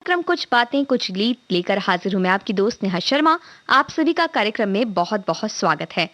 कार्यक्रम कुछ बातें कुछ गीत लेकर हाजिर हूं मैं आपकी दोस्त नेहा शर्मा। आप सभी का कार्यक्रम में बहुत बहुत स्वागत है।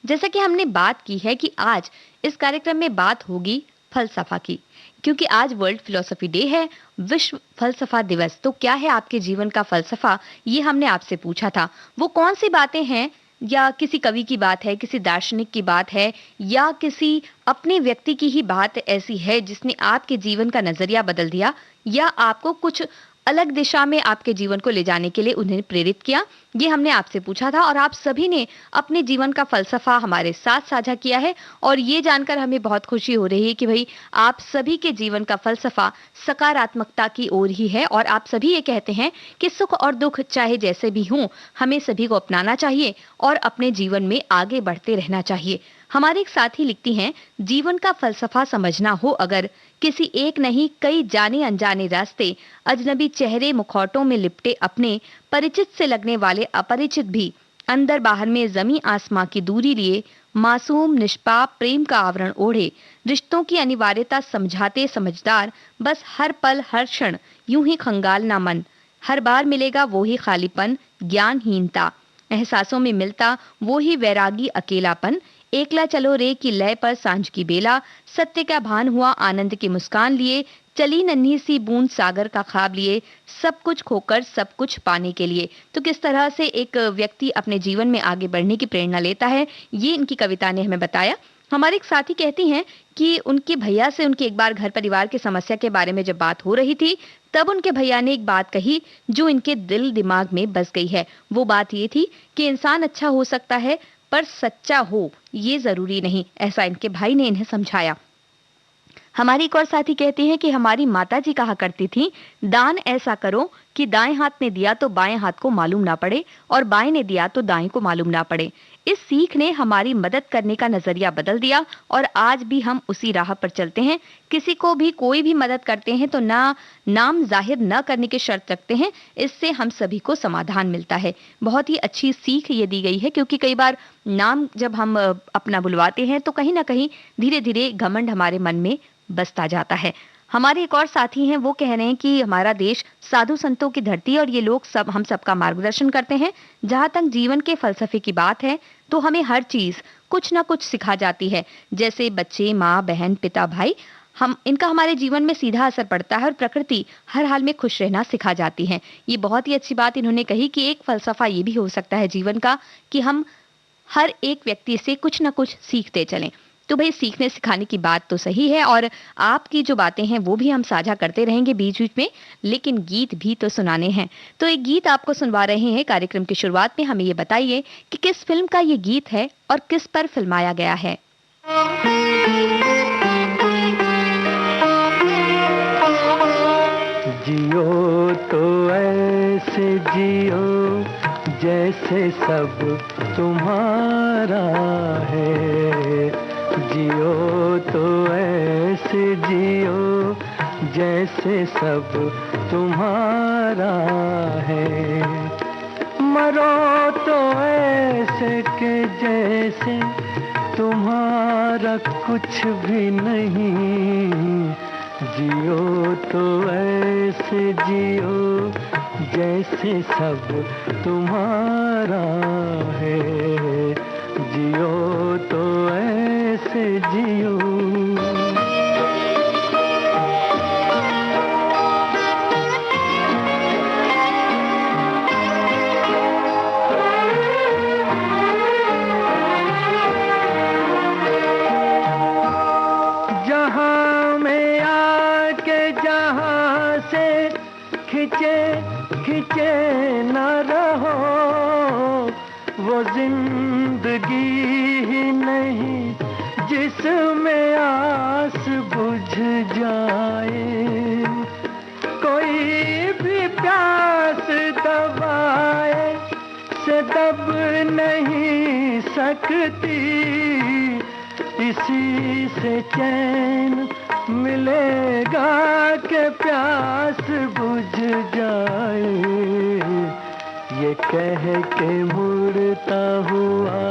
जैसा कि हमने बात की है कि आज इस कार्यक्रम में बात होगी फलसफा की, क्योंकि आज वर्ल्ड फिलोसफी डे है, विश्व फलसफा दिवस। तो क्या है आपके जीवन का फलसफा, ये हमने आपसे पूछा था। वो कौन सी बातें हैं, या किसी कवि की बात है, किसी दार्शनिक की बात है, या किसी अपने व्यक्ति की ही बात ऐसी है जिसने आपके जीवन का नजरिया बदल दिया, या आपको कुछ अलग दिशा में आपके जीवन को ले जाने के लिए उन्हें प्रेरित किया। ये हमने आपसे पूछा था और आप सभी ने अपने जीवन का फलसफा हमारे साथ साझा किया है। और ये जानकर हमें बहुत खुशी हो रही है कि भाई आप सभी के जीवन का फलसफा सकारात्मकता की ओर ही है, और आप सभी ये कहते हैं कि सुख और दुख चाहे जैसे भी हों, हमें सभी को अपनाना चाहिए और अपने जीवन में आगे बढ़ते रहना चाहिए। हमारे एक साथी लिखती हैं, जीवन का फलसफा समझना हो अगर, किसी एक नहीं कई जाने अनजाने रास्ते, अजनबी चेहरे मुखौटों में लिपटे अपने, परिचित से लगने वाले अपरिचित भी, अंदर बाहर में जमी आसमां की दूरी लिए, मासूम निष्पाप प्रेम का आवरण ओढ़े, रिश्तों की अनिवार्यता समझाते समझदार, बस हर पल हर क्षण यूं ही खंगालना मन, हर बार मिलेगा वो ही खालीपन, ज्ञानहीनता, एहसासों में मिलता वो ही वैरागी अकेलापन, एकला चलो रे की लय पर सांझ की बेला, सत्य का भान हुआ आनंद की मुस्कान लिए, चली नन्ही सी बूंद सागर का ख्वाब लिए, सब कुछ खोकर सब कुछ पाने के लिए। तो किस तरह से एक व्यक्ति अपने जीवन में आगे बढ़ने की प्रेरणा लेता है, ये इनकी कविता ने हमें बताया। हमारे एक साथी कहती हैं कि उनके भैया से उनके एक बार घर परिवार की समस्या के बारे में जब बात हो रही थी, तब उनके भैया ने एक बात कही जो इनके दिल दिमाग में बस गई है। वो बात ये थी कि इंसान अच्छा हो सकता है पर सच्चा हो ये जरूरी नहीं। ऐसा इनके भाई ने इन्हें समझाया। हमारी एक और साथी कहती हैं कि हमारी माताजी कहा करती थी, दान ऐसा करो कि दाएं हाथ ने दिया तो बाएं हाथ को मालूम ना पड़े, और बाएं ने दिया तो दाएं को मालूम ना पड़े। इस सीख ने हमारी मदद करने का नजरिया बदल दिया, और आज भी हम उसी राह पर चलते हैं। किसी को भी कोई भी मदद करते हैं तो ना नाम जाहिर न करने की शर्त रखते हैं, इससे हम सभी को समाधान मिलता है। बहुत ही अच्छी सीख ये दी गई है, क्योंकि कई बार नाम जब हम अपना बुलवाते हैं तो कहीं ना कहीं धीरे धीरे घमंड हमारे मन में बसता जाता है। हमारे एक और साथी हैं, वो कह रहे हैं कि हमारा देश साधु संतों की धरती है और ये लोग सब हम सबका मार्गदर्शन करते हैं। जहां तक जीवन के फलसफे की बात है तो हमें हर चीज कुछ ना कुछ सिखा जाती है, जैसे बच्चे, माँ, बहन, पिता, भाई, हम इनका हमारे जीवन में सीधा असर पड़ता है, और प्रकृति हर हाल में खुश रहना सिखा जाती है। ये बहुत ही अच्छी बात इन्होंने कही कि एक फलसफा ये भी हो सकता है जीवन का कि हम हर एक व्यक्ति से कुछ ना कुछ सीखते चलें। तो भाई सीखने सिखाने की बात तो सही है, और आपकी जो बातें हैं वो भी हम साझा करते रहेंगे बीच बीच में, लेकिन गीत भी तो सुनाने हैं। तो एक गीत आपको सुनवा रहे हैं कार्यक्रम की शुरुआत में। हमें ये बताइए कि किस फिल्म का ये गीत है और किस पर फिल्माया गया है। जियो तो ऐसे जियो जैसे सब तुम्हारा है, जियो तो ऐसे जियो जैसे सब तुम्हारा है, मरो तो ऐसे के जैसे तुम्हारा कुछ भी नहीं, जियो तो ऐसे जियो जैसे सब तुम्हारा है, जियो तो ऐसे जियो। जहाँ में आके जहाँ से खिंचे खिंचे न रहो, वो जिंदगी ही नहीं जिसमें आस बुझ जाए, कोई भी प्यास दबाए से दब नहीं सकती, इसी से चैन मिलेगा कि प्यास बुझ जाए, ये कह के मुड़ता हुआ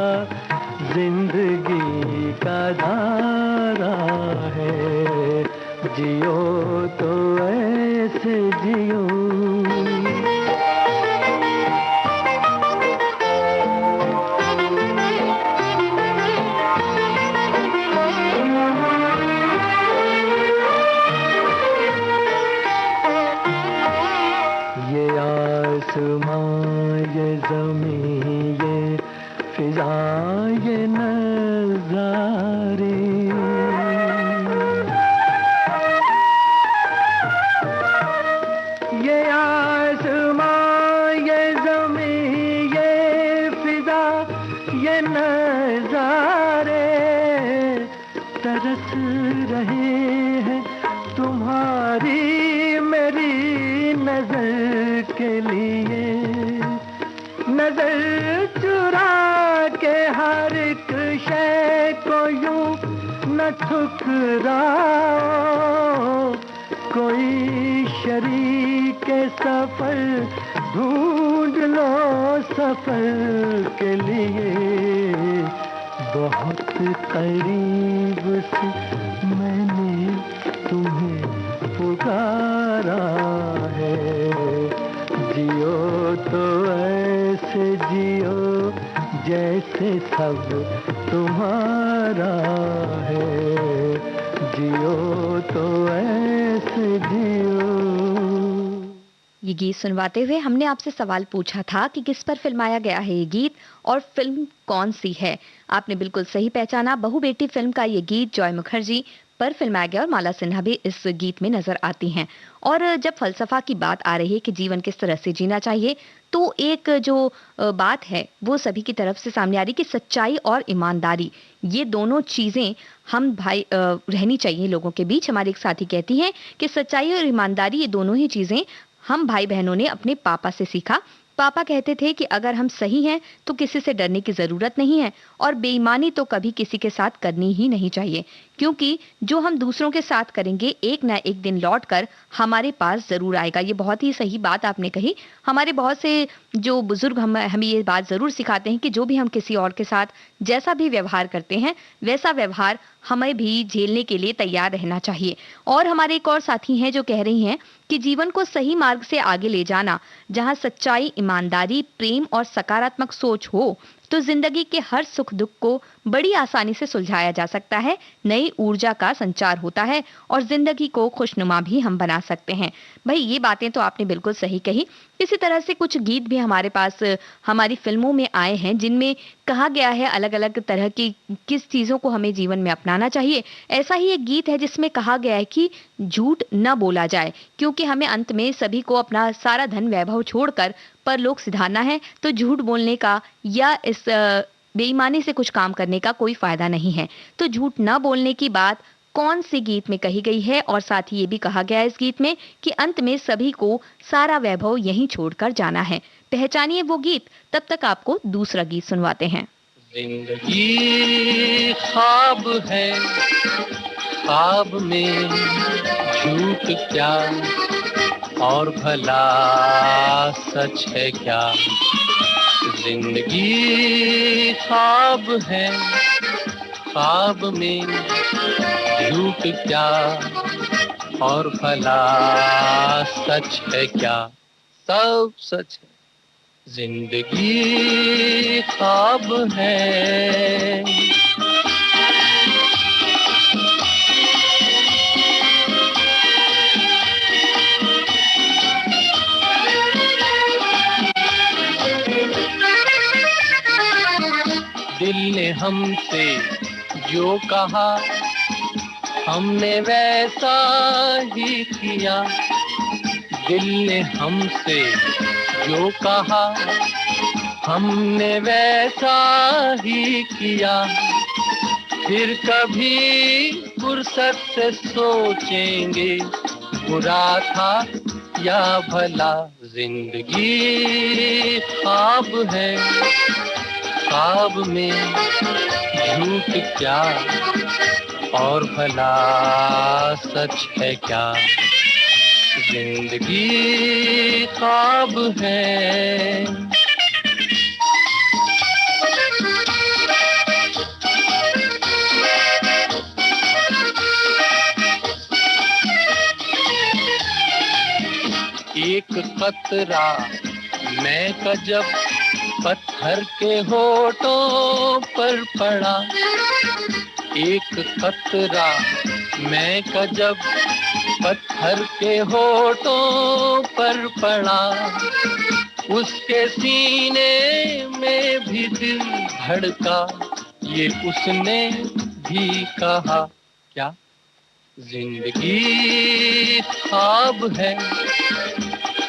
जिंदगी का धारा है, जियो तो ऐसे जियो। आसमां, ये ज़मीं, ये फिज़ा, ये नज़ारे तरस रहे हैं तुम्हारी मेरी नजर के लिए। नजर चुरा के हर एक शय को यूं न ठुकराओ, कोई शरीक सफर ढूंढ लो सफर के लिए। बहुत करीब से मैंने तुम्हें पुकारा है, जियो तो ऐसे जियो जैसे सब तुम्हारा है, जियो तो ऐसे जियो। ये गीत सुनवाते हुए हमने आपसे सवाल पूछा था कि किस पर फिल्माया गया है ये गीत और फिल्म कौन सी है। आपने बिल्कुल सही पहचाना, बहू बेटी फिल्म का ये गीत जॉय मुखर्जी पर फिल्माया गया और माला सिन्हा भी इस गीत में नजर आती हैं। और जब फलसफा की बात आ रही है कि जीवन किस तरह से जीना चाहिए, तो एक जो बात है वो सभी की तरफ से सामने आ रही कि सच्चाई और ईमानदारी, ये दोनों चीजें हम भाई रहनी चाहिए लोगों के बीच। हमारे एक साथी कहती हैं कि सच्चाई और ईमानदारी ये दोनों ही चीजें हम भाई बहनों ने अपने पापा से सीखा। पापा कहते थे कि अगर हम सही हैं तो किसी से डरने की जरूरत नहीं है, और बेईमानी तो कभी किसी के साथ करनी ही नहीं चाहिए, क्योंकि जो हम दूसरों के साथ करेंगे एक ना एक दिन लौट कर हमारे पास जरूर आएगा। ये बहुत ही सही बात आपने कही। हमारे बहुत से जो बुजुर्ग हमें ये बात जरूर सिखाते हैं कि जो भी हम किसी और के साथ जैसा भी व्यवहार करते हैं वैसा व्यवहार हमें भी झेलने के लिए तैयार रहना चाहिए। और हमारे एक और साथी हैं जो कह रही हैं कि जीवन को सही मार्ग से आगे ले जाना, जहां सच्चाई, ईमानदारी, प्रेम और सकारात्मक सोच हो, तो जिंदगी के हर सुख दुख को बड़ी आसानी से सुलझाया जा सकता है, नई ऊर्जा का संचार होता है और जिंदगी को खुशनुमा भी हम बना सकते हैं। भाई ये बातें तो आपने बिल्कुल सही कही। इसी तरह से कुछ गीत भी हमारे पास हमारी फिल्मों में आए हैं जिनमें कहा गया है अलग अलग तरह की किस चीजों को हमें जीवन में अपनाना चाहिए। ऐसा ही एक गीत है जिसमें कहा गया है कि झूठ न बोला जाए, क्योंकि हमें अंत में सभी को अपना सारा धन वैभव छोड़कर परलोक सिधारना है, तो झूठ बोलने का या इस बेईमानी से कुछ काम करने का कोई फायदा नहीं है। तो झूठ न बोलने की बात कौन सी गीत में कही गई है, और साथ ही ये भी कहा गया है इस गीत में कि अंत में सभी को सारा वैभव यहीं छोड़कर जाना है। पहचानिए वो गीत, तब तक आपको दूसरा गीत सुनवाते हैं। जिंदगी ख्वाब है, ख्वाब में झूठ क्या और भला सच है क्या। जिंदगी ख्वाब है, ख्वाब में झूठ क्या और भला सच है क्या। सब सच है, जिंदगी ख्वाब है। दिल ने हमसे जो कहा हमने वैसा ही किया। दिल ने हमसे जो कहा हमने वैसा ही किया। फिर कभी फुर्सत से सोचेंगे बुरा था या भला। जिंदगी ख्वाब है, ख्वाब में झूठ क्या और भला सच है क्या। जिंदगी ख्वाब है। एक कतरा मैं का जब पत्थर के होठों पर पड़ा। एक कतरा मैं का जब पत्थर के होठों पर पड़ा। उसके सीने में भी दिल धड़का, ये उसने भी कहा क्या। जिंदगी ख्वाब है,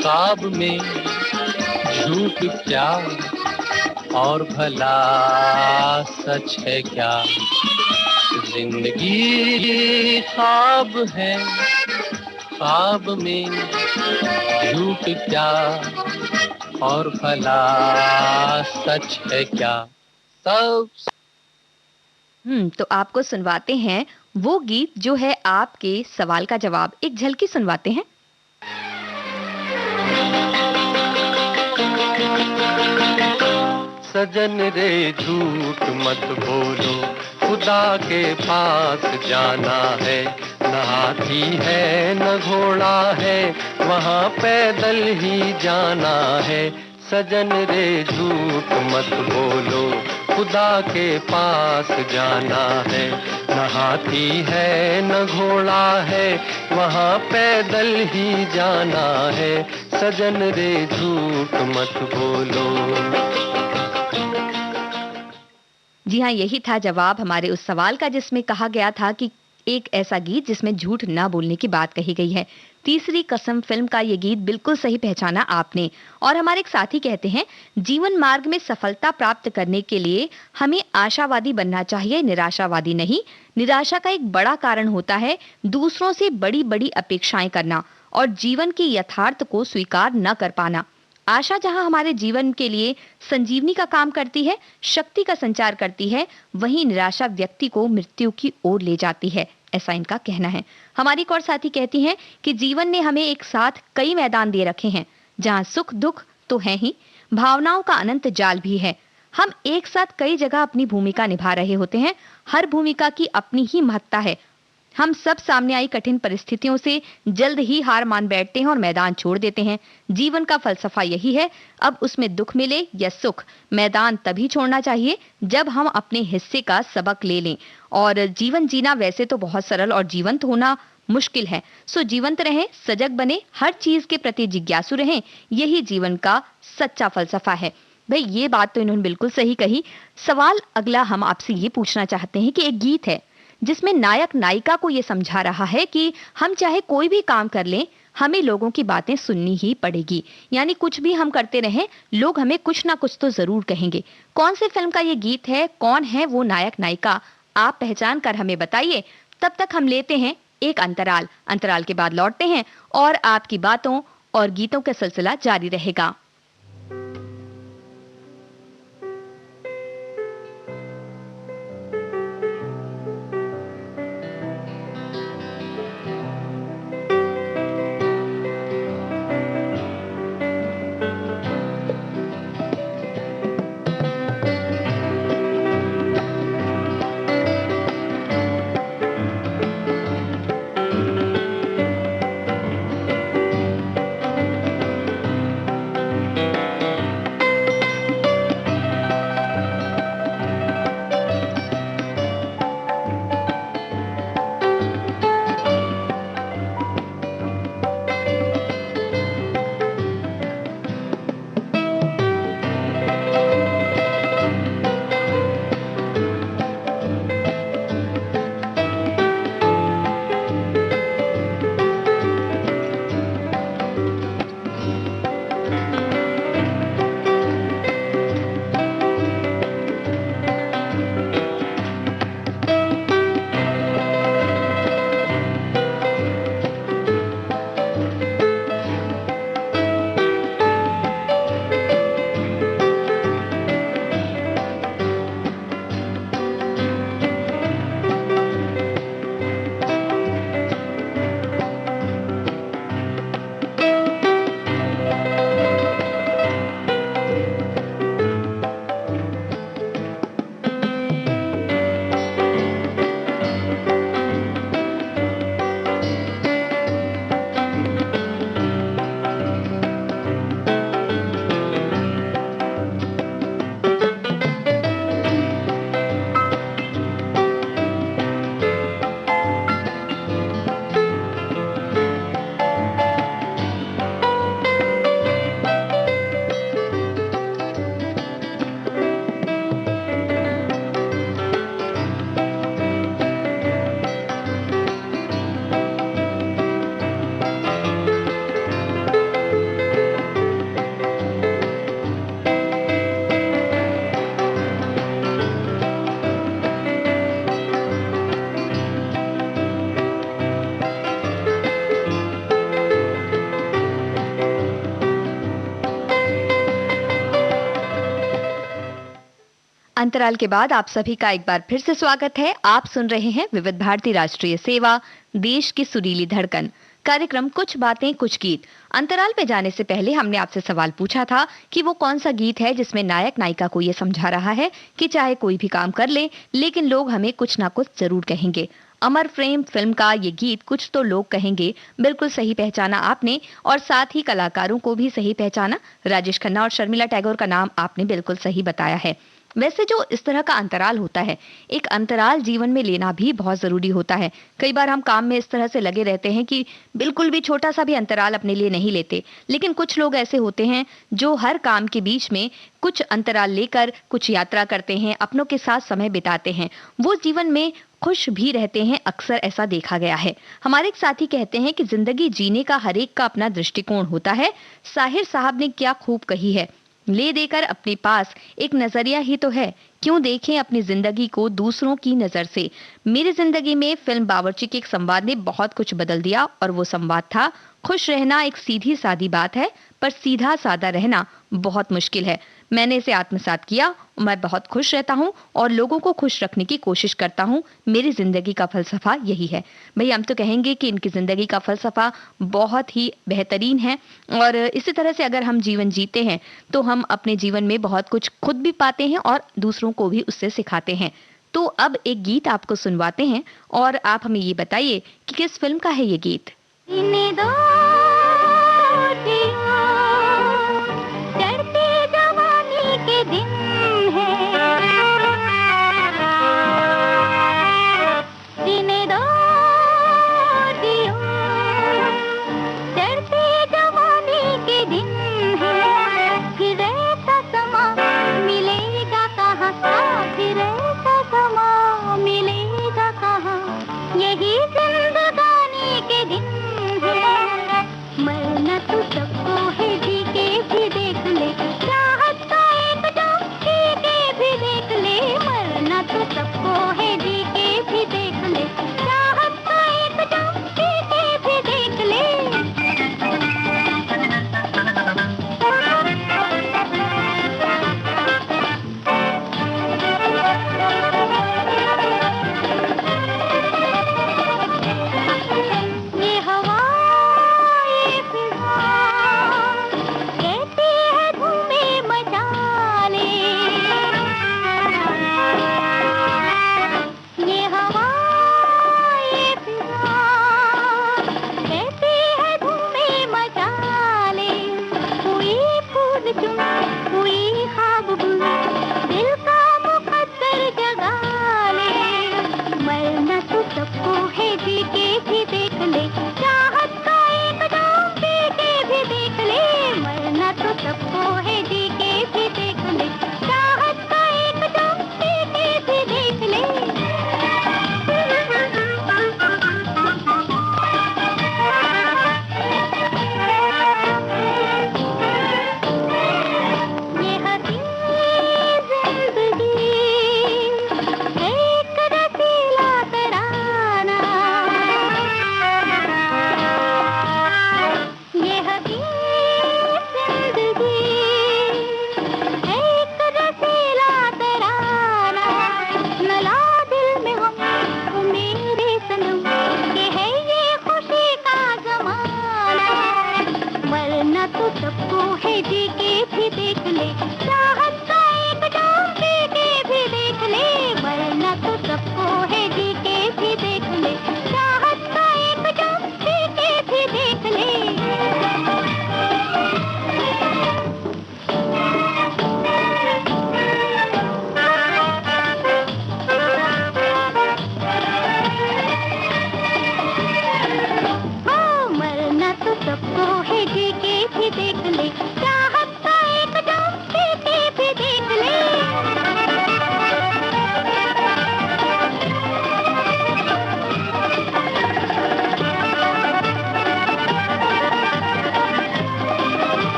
ख्वाब में झूठ क्या और भला सच है क्या। जिंदगी ख्वाब है, ख्वाब में झूठ क्या और भला सच है क्या। सब तो आपको सुनवाते हैं वो गीत जो है आपके सवाल का जवाब। एक झलकी सुनवाते हैं। सजन रे झूठ मत बोलो, खुदा के पास जाना है। न हाथी है न घोड़ा है, वहाँ पैदल ही जाना है। सजन रे झूठ मत बोलो, खुदा के पास जाना है। न हाथी है न घोड़ा है, वहाँ पैदल ही जाना है। सजन रे झूठ मत बोलो। जी हाँ, यही था जवाब हमारे उस सवाल का जिसमें कहा गया था कि एक ऐसा गीत जिसमें झूठ ना बोलने की बात कही गई है। तीसरी कसम फिल्म का ये गीत बिल्कुल सही पहचाना आपने। और हमारे एक साथी कहते हैं, जीवन मार्ग में सफलता प्राप्त करने के लिए हमें आशावादी बनना चाहिए, निराशावादी नहीं। निराशा का एक बड़ा कारण होता है दूसरों से बड़ी बड़ी अपेक्षाएं करना और जीवन के यथार्थ को स्वीकार न कर पाना। आशा जहां हमारे जीवन के लिए संजीवनी का काम करती है, शक्ति का संचार करती है, वहीं निराशा व्यक्ति को मृत्यु की ओर ले जाती है, ऐसा इनका कहना है। हमारी एक और साथी कहती हैं कि जीवन ने हमें एक साथ कई मैदान दे रखे हैं, जहां सुख दुख तो है ही, भावनाओं का अनंत जाल भी है। हम एक साथ कई जगह अपनी भूमिका निभा रहे होते हैं। हर भूमिका की अपनी ही महत्ता है। हम सब सामने आई कठिन परिस्थितियों से जल्द ही हार मान बैठते हैं और मैदान छोड़ देते हैं। जीवन का फलसफा यही है, अब उसमें दुख मिले या सुख, मैदान तभी छोड़ना चाहिए जब हम अपने हिस्से का सबक ले लें। और जीवन जीना वैसे तो बहुत सरल और जीवंत होना मुश्किल है। सो जीवंत रहें, सजग बने, हर चीज के प्रति जिज्ञासु रहें, यही जीवन का सच्चा फलसफा है। भाई ये बात तो इन्होंने बिल्कुल सही कही। सवाल अगला हम आपसे ये पूछना चाहते हैं कि एक गीत है जिसमें नायक नायिका को ये समझा रहा है कि हम चाहे कोई भी काम कर लें, हमें लोगों की बातें सुननी ही पड़ेगी। यानी कुछ भी हम करते रहें, लोग हमें कुछ ना कुछ तो जरूर कहेंगे। कौन सी फिल्म का ये गीत है, कौन है वो नायक नायिका, आप पहचान कर हमें बताइए। तब तक हम लेते हैं एक अंतराल। अंतराल के बाद लौटते हैं और आपकी बातों और गीतों का सिलसिला जारी रहेगा। अंतराल के बाद आप सभी का एक बार फिर से स्वागत है। आप सुन रहे हैं विविध भारती राष्ट्रीय सेवा, देश की सुरीली धड़कन, कार्यक्रम कुछ बातें कुछ गीत। अंतराल पे जाने से पहले हमने आपसे सवाल पूछा था कि वो कौन सा गीत है जिसमें नायक नायिका को ये समझा रहा है कि चाहे कोई भी काम कर ले लेकिन लोग हमें कुछ ना कुछ जरूर कहेंगे। अमर प्रेम फिल्म का ये गीत कुछ तो लोग कहेंगे बिल्कुल सही पहचाना आपने, और साथ ही कलाकारों को भी सही पहचाना। राजेश खन्ना और शर्मिला टैगोर का नाम आपने बिल्कुल सही बताया है। वैसे जो इस तरह का अंतराल होता है, एक अंतराल जीवन में लेना भी बहुत जरूरी होता है। कई बार हम काम में इस तरह से लगे रहते हैं कि बिल्कुल भी छोटा सा भी अंतराल अपने लिए नहीं लेते, लेकिन कुछ लोग ऐसे होते हैं जो हर काम के बीच में कुछ अंतराल लेकर कुछ यात्रा करते हैं, अपनों के साथ समय बिताते हैं, वो जीवन में खुश भी रहते हैं। अक्सर ऐसा देखा गया है। हमारे एक साथी कहते हैं कि जिंदगी जीने का हर एक का अपना दृष्टिकोण होता है। साहिर साहब ने क्या खूब कही है, ले देकर अपने पास एक नजरिया ही तो है, क्यों देखें अपनी जिंदगी को दूसरों की नजर से। मेरी जिंदगी में फिल्म बावर्ची के एक संवाद ने बहुत कुछ बदल दिया, और वो संवाद था, खुश रहना एक सीधी सादी बात है पर सीधा सादा रहना बहुत मुश्किल है। मैंने इसे आत्मसात किया, मैं बहुत खुश रहता हूँ और लोगों को खुश रखने की कोशिश करता हूँ। मेरी जिंदगी का फलसफा यही है। भाई हम तो कहेंगे कि इनकी जिंदगी का फलसफा बहुत ही बेहतरीन है, और इसी तरह से अगर हम जीवन जीते हैं तो हम अपने जीवन में बहुत कुछ खुद भी पाते हैं और दूसरों को भी उससे सिखाते हैं। तो अब एक गीत आपको सुनवाते हैं और आप हमें ये बताइए कि किस फिल्म का है ये गीत।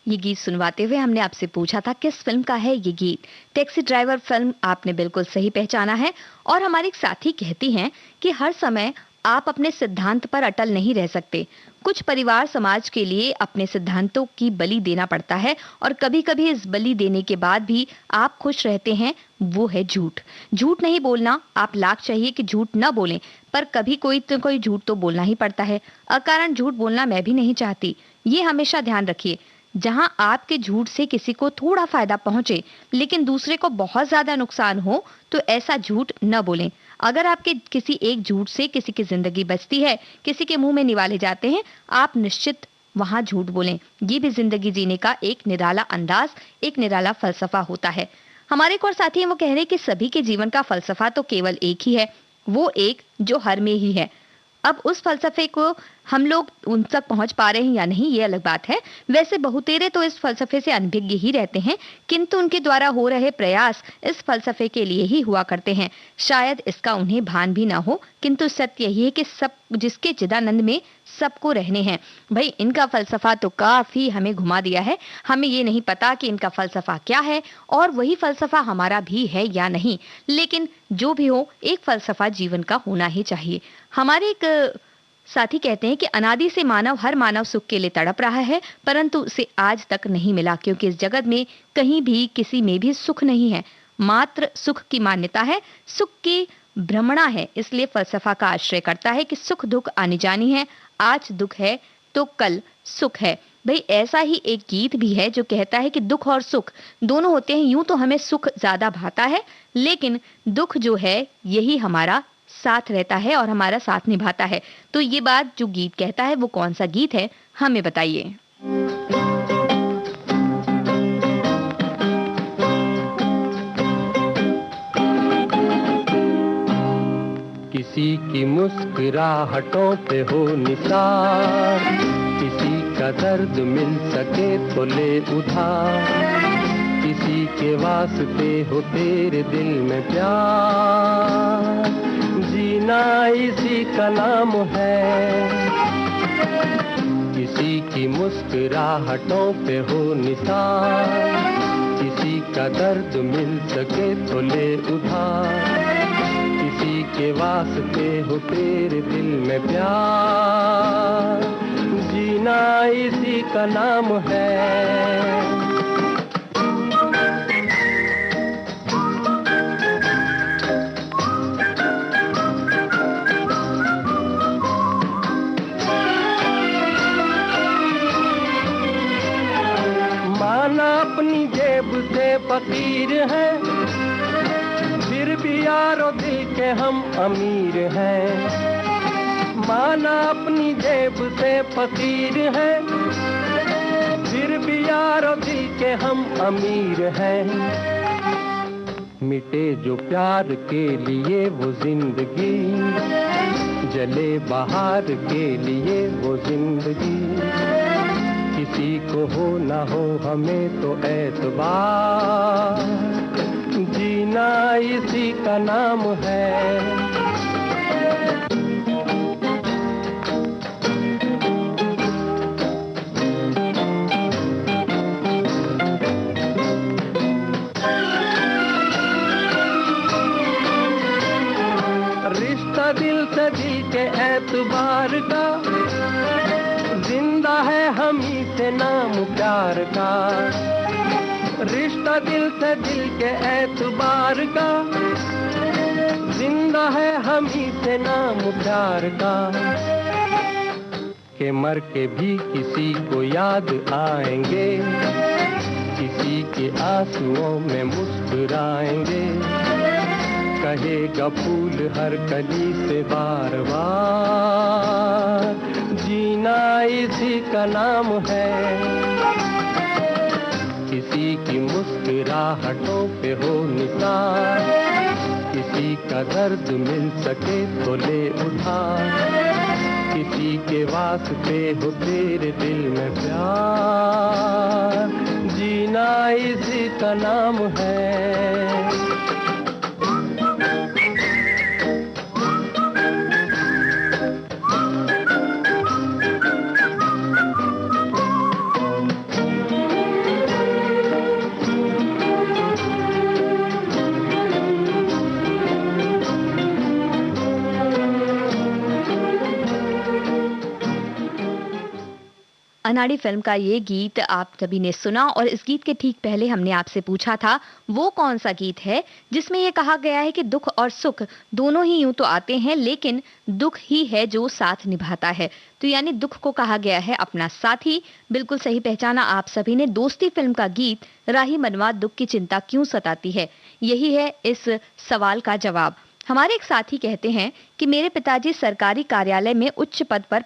ये गीत सुनवाते हुए हमने आपसे पूछा था किस फिल्म का है ये गीत। टैक्सी ड्राइवर फिल्म आपने बिल्कुल सही पहचाना है। और हमारे एक साथी कहती हैं कि हर समय आप अपने सिद्धांत पर अटल नहीं रह सकते। कुछ परिवार समाज के लिए अपने सिद्धांतों की बलि देना पड़ता है और कभी-कभी इस बलि देने के बाद भी आप खुश रहते हैं, वो है झूठ। झूठ नहीं बोलना, आप लाख चाहिए कि झूठ न बोलें, पर कभी कोई झूठ तो बोलना ही पड़ता है। अकारण झूठ बोलना मैं भी नहीं चाहती। ये हमेशा ध्यान रखिए, जहां आपके झूठ से किसी को थोड़ा फायदा पहुंचे लेकिन दूसरे को बहुत ज्यादा नुकसान हो, तो ऐसा झूठ न बोलें। अगर आपके किसी एक झूठ से किसी की जिंदगी बचती है, किसी के मुंह में निवाले जाते हैं, आप निश्चित वहां झूठ बोलें। ये भी जिंदगी जीने का एक निराला अंदाज, एक निराला फलसफा होता है। हमारे एक और साथी हैं, वो कह रहे हैं कि सभी के जीवन का फलसफा तो केवल एक ही है, वो एक जो हर में ही है। अब उस फलसफे को हम लोग उन तक पहुंच पा रहे हैं या नहीं, ये अलग बात है। वैसे बहुतेरे तो इस फलसफे से अनभिज्ञ ही रहते हैं, किंतु उनके द्वारा हो रहे प्रयास इस फलसफे के लिए ही हुआ करते हैं। शायद इसका उन्हें भान भी ना हो, किंतु सत्य यही है कि सब जिसके चिदानंद में सबको रहने हैं। भाई, इनका फलसफा तो काफी हमें घुमा दिया है। हमें ये नहीं पता कि इनका फलसफा क्या है और वही फलसफा हमारा भी है या नहीं, लेकिन जो भी हो, एक फलसफा जीवन का होना ही चाहिए। हमारे एक साथी कहते हैं कि अनादि से हर मानव सुख के लिए तड़प रहा है, परंतु उसे आज तक नहीं मिला, क्योंकि इस जगत में कहीं भी किसी में भी सुख नहीं है। मात्र सुख की मान्यता है, सुख की भ्रमणा है। इसलिए फलसफा का आश्रय करता है कि सुख दुख आनी जानी है, आज दुख है तो कल सुख है। भाई, ऐसा ही एक गीत भी है जो कहता है कि दुख और सुख दोनों होते हैं। यूं तो हमें सुख ज्यादा भाता है, लेकिन दुख जो है यही हमारा साथ रहता है और हमारा साथ निभाता है। तो ये बात जो गीत कहता है वो कौन सा गीत है, हमें बताइए। किसी की मुस्कुराहटों पे हो निसार, किसी का दर्द मिल सके तो ले उधार, किसी के वास्ते हो तेरे दिल में प्यार, जीना इसी का नाम है। किसी की मुस्कुराहटों पे हो निसार, किसी का दर्द मिल सके तो ले उधार, किसी के वास्ते हो तेरे दिल में प्यार, जीना इसी का नाम है। अपनी जेब से फकीर हैं, फिर भी यारो दिल के हम अमीर हैं। माना अपनी जेब से फकीर हैं, फिर भी यारो दिल के हम अमीर हैं। मिटे जो प्यार के लिए वो जिंदगी, जले बहार के लिए वो जिंदगी, किसी को हो ना हो हमें तो एतबार, जीना इसी का नाम है। रिश्ता दिल से दिल के एतबार का, जिंदा है हम ही से नाम प्यार का। रिश्ता दिल से दिल के एतबार का, जिंदा है हम ही से नाम प्यार का। के मर के भी किसी को याद आएंगे, किसी के आंसुओं में मुस्कुराएंगे, कहेगा फूल हर कली से बार बार, जीना इसी का नाम है। किसी की मुस्कुराहटों पे हो निसार, किसी का दर्द मिल सके तो ले उधार, किसी के वास्ते हो तेरे दिल में प्यार, जीना इसी का नाम है। अनाड़ी फिल्म का ये गीत आप सभी ने सुना और इस गीत के ठीक पहले हमने आपसे पूछा था वो कौन सा गीत है जिसमें ये कहा गया है कि दुख और सुख दोनों ही यूं तो आते हैं लेकिन दुख ही है जो साथ निभाता है। तो यानी दुख को कहा गया है अपना साथी। बिल्कुल सही पहचाना आप सभी ने। दोस्ती फिल्म का गीत राही मनवा दुख की चिंता क्यों सताती है, यही है इस सवाल का जवाब। हमारे एक साथी कहते हैं कि मेरे पिताजी सरकारी कार्यालय में उच्च पद पर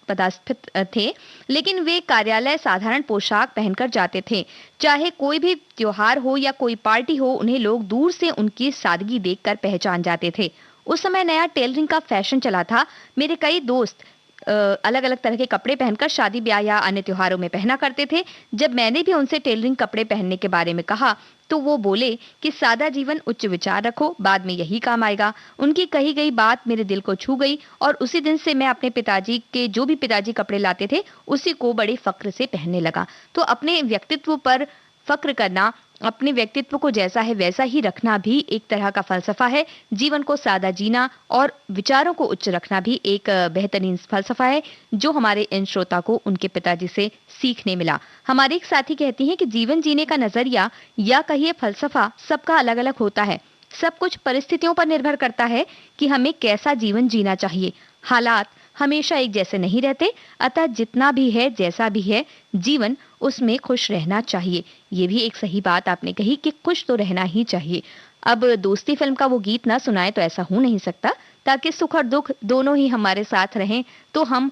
पदस्थित थे, लेकिन वे कार्यालय साधारण पोशाक पहनकर जाते थे। चाहे कोई भी त्योहार हो या कोई पार्टी हो, उन्हें लोग दूर से उनकी सादगी देखकर पहचान जाते थे। उस समय नया टेलरिंग का फैशन चला था। मेरे कई दोस्त अलग अलग तरह के कपड़े पहनकर शादी ब्याह या अन्य त्योहारों में पहना करते थे। जब मैंने भी उनसे टेलरिंग कपड़े पहनने के बारे में कहा तो वो बोले कि सादा जीवन उच्च विचार रखो, बाद में यही काम आएगा। उनकी कही गई बात मेरे दिल को छू गई और उसी दिन से मैं अपने पिताजी के जो भी पिताजी कपड़े लाते थे उसी को बड़े फक्र से पहनने लगा। तो अपने व्यक्तित्व पर फक्र करना, अपने व्यक्तित्व को जैसा है वैसा ही रखना भी एक तरह का फलसफा है। जीवन को सादा जीना और विचारों को उच्च रखना भी एक बेहतरीन फलसफा है जो हमारे इन श्रोता को उनके पिताजी से सीखने मिला। हमारे एक साथी कहती हैं कि जीवन जीने का नजरिया या कहिए फलसफा सबका अलग अलग होता है। सब कुछ परिस्थितियों पर निर्भर करता है कि हमें कैसा जीवन जीना चाहिए। हालात हमेशा एक जैसे नहीं रहते, अतः जितना भी है जैसा भी है जीवन उसमें खुश रहना चाहिए। ये भी एक सही बात आपने कही कि खुश तो रहना ही चाहिए। अब दोस्ती फिल्म का वो गीत ना सुनाए तो ऐसा हो नहीं सकता। ताकि सुख और दुख दोनों ही हमारे साथ रहें तो हम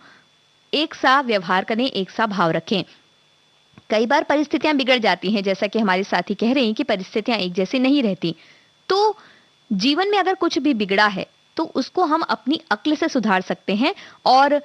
एक सा व्यवहार करें, एक सा भाव रखें। कई बार परिस्थितियां बिगड़ जाती हैं, जैसा कि हमारे साथी कह रहे हैं कि परिस्थितियां एक जैसी नहीं रहती। तो जीवन में अगर कुछ भी बिगड़ा है तो उसको हम अपनी अक्ल से सुधार सकते हैं और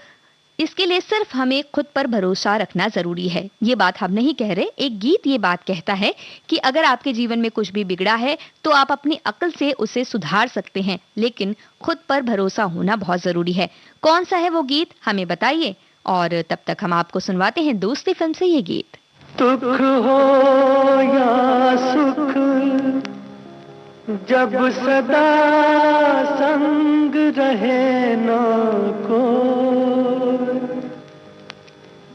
इसके लिए सिर्फ हमें खुद पर भरोसा रखना जरूरी है। ये बात हम नहीं कह रहे, एक गीत ये बात कहता है कि अगर आपके जीवन में कुछ भी बिगड़ा है तो आप अपनी अक्ल से उसे सुधार सकते हैं, लेकिन खुद पर भरोसा होना बहुत जरूरी है। कौन सा है वो गीत हमें बताइए और तब तक हम आपको सुनवाते हैं दोस्ती फिल्म से ये गीत। दुख हो या सुख जब सदा संग रहे ना को,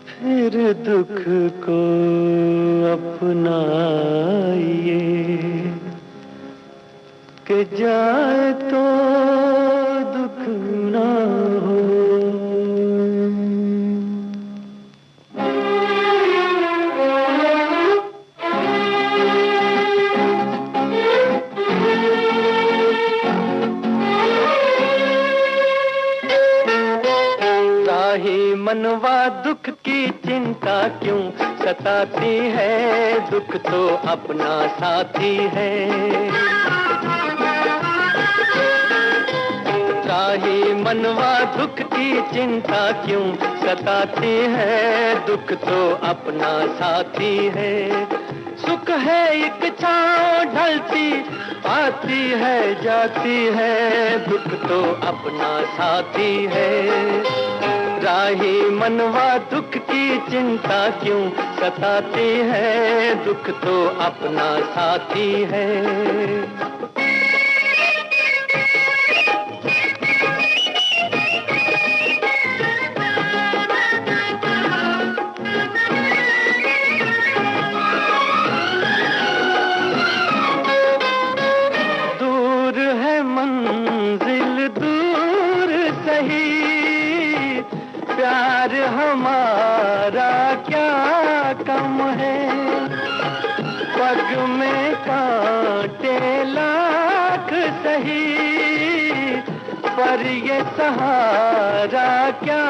फिर दुख को अपनाइए कि जाए तो दुख ना हो। मनवा दुख की चिंता क्यों सताती है, दुख तो अपना साथी है। राही मनवा दुख की चिंता क्यों सताती है, दुख तो अपना साथी है। सुख है एक छाँव ढलती आती है जाती है, दुख तो अपना साथी है। राही मनवा दुख की चिंता क्यों सताती है, दुख तो अपना साथी है। दूर है मंजिल दूर सही, प्यार हमारा क्या कम है। पग में कांटे लाख सही, पर ये सहारा क्या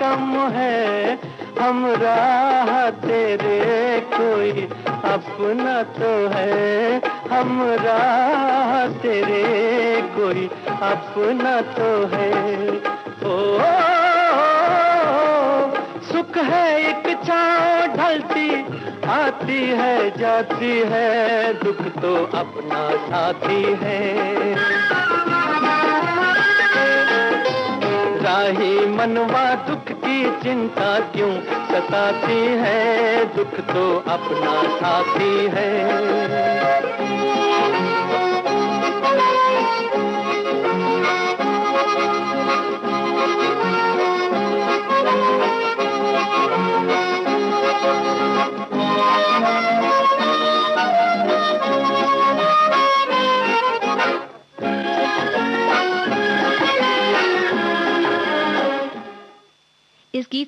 कम है। हम राह तेरे कोई अपना तो है, हम राह तेरे कोई अपना तो है। ओ सुख है एक छाँव ढलती आती है जाती है, दुख तो अपना साथी है। राही मनवा दुख की चिंता क्यों सताती है, दुख तो अपना साथी है।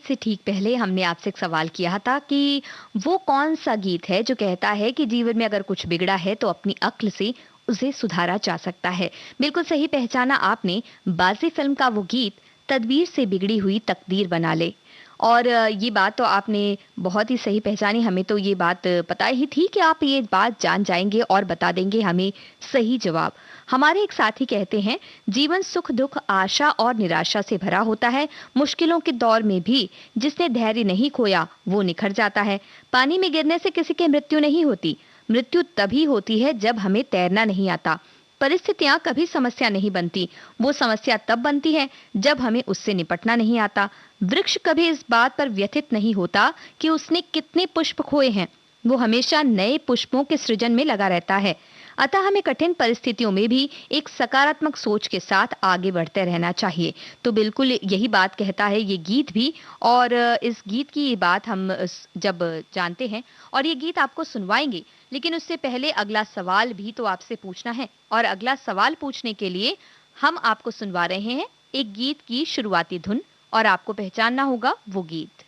गीत से ठीक पहले हमने आपसे एक सवाल किया था कि वो कौन सा गीत है जो कहता है कि जीवन में अगर कुछ बिगड़ा है तो अपनी अक्ल से उसे सुधारा जा सकता है। बिल्कुल सही पहचाना आपने। बाजी फिल्म का वो गीत तदबीर से बिगड़ी हुई तकदीर बना ले। और ये बात तो आपने बहुत ही सही पहचानी। हमें तो ये बात पता ही थी कि आप ये बात जान जाएंगे और बता देंगे हमें सही जवाब। हमारे एक साथी कहते हैं, जीवन सुख दुख आशा और निराशा से भरा होता है। मुश्किलों के दौर में भी जिसने धैर्य नहीं खोया वो निखर जाता है। पानी में गिरने से किसी की मृत्यु नहीं होती। मृत्यु तभी होती है जब हमें तैरना नहीं आता। परिस्थितियां कभी समस्या नहीं बनती, वो समस्या तब बनती है जब हमें उससे निपटना नहीं आता। वृक्ष कभी इस बात पर व्यथित नहीं होता कि उसने कितने पुष्प खोए हैं, वो हमेशा नए पुष्पों के सृजन में लगा रहता है। अतः हमें कठिन परिस्थितियों में भी एक सकारात्मक सोच के साथ आगे बढ़ते रहना चाहिए। तो बिल्कुल यही बात कहता है ये गीत भी। और इस गीत की ये बात हम जब जानते हैं और ये गीत आपको सुनवाएंगे, लेकिन उससे पहले अगला सवाल भी तो आपसे पूछना है। और अगला सवाल पूछने के लिए हम आपको सुनवा रहे हैं एक गीत की शुरुआती धुन, और आपको पहचानना होगा वो गीत।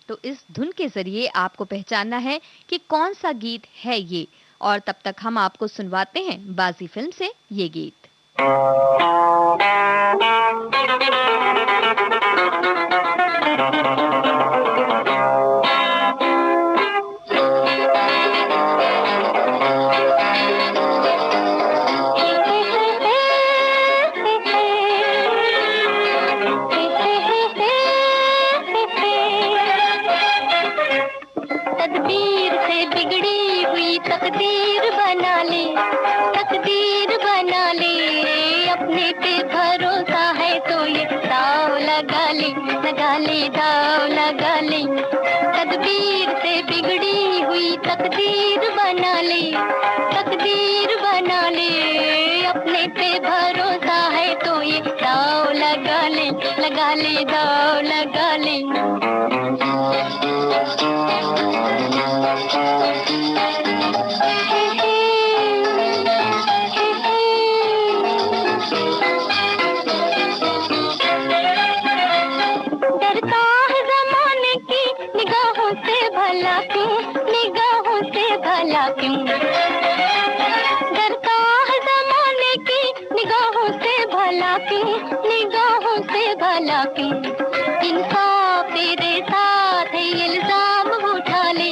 तो इस धुन के जरिए आपको पहचानना है कि कौन सा गीत है ये। और तब तक हम आपको सुनवाते हैं बाजी फिल्म से ये गीत। तकदीर से बिगड़ी हुई तकदीर बना ले, तकदीर बना ले। अपने पे भरोसा है तो ये दाव लगा ले, लगा ले दाव लगा ले। तकदीर से बिगड़ी हुई तकदीर बना ले, तकदीर बना ले। अपने पे भरोसा है तो ये दाव लगा ले, लगा ले दाव लगा ले। डरता है ज़माने की निगाहों से भला क्यों, निगाहों से भला क्यों। डरता है ज़माने की निगाहों से भला क्यों, निगाहों से भला क्यों। इंसाफ तेरे साथ है, इल्जाम उठा ले,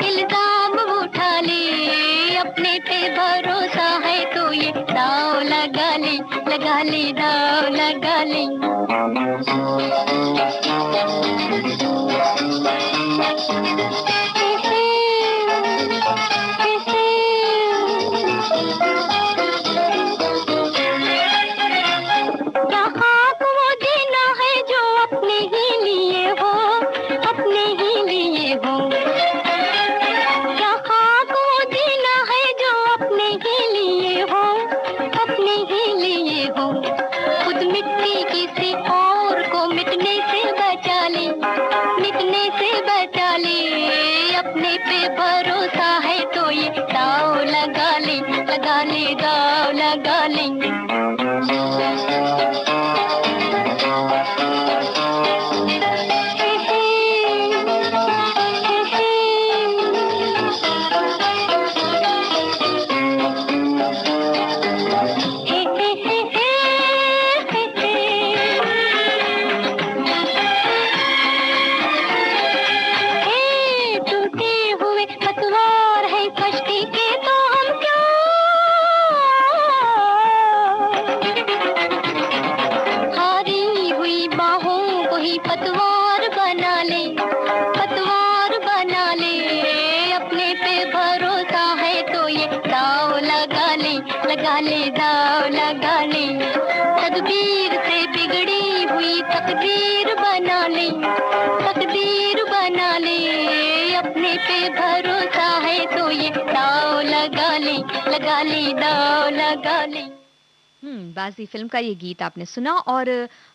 इल्जाम उठा ले। अपने पे भरोसा है तो ये दाव लगा ले, लगा ले दाव लगा ले। क्या खाक वो जीना है जो अपने ही लिए हो, अपने ही लिए हो। क्या खाक वो जीना है जो अपने ही लिए हो, अपने ही लिए हो। खुद मिट्टी किसी और को मिटने से बचा ले, मिटने से बचा ले। अपने पे भरोसा है तो ये दाव लगा ले, लगा ले दाव लगा ले। टूटे हुए पतवार है कश्ती के तो हम क्यों पतवार बना ले, पतवार बना ले। अपने पे भरोसा है तो ये दाव लगा ले, लगा ले दाव लगा ले। तकदीर से बिगड़ी हुई तकदीर बना ले, तकदीर बना ले। अपने पे भरोसा है तो ये दाव लगा ले, लगा ले दाव लगा ले। बाजी फिल्म का ये गीत आपने सुना और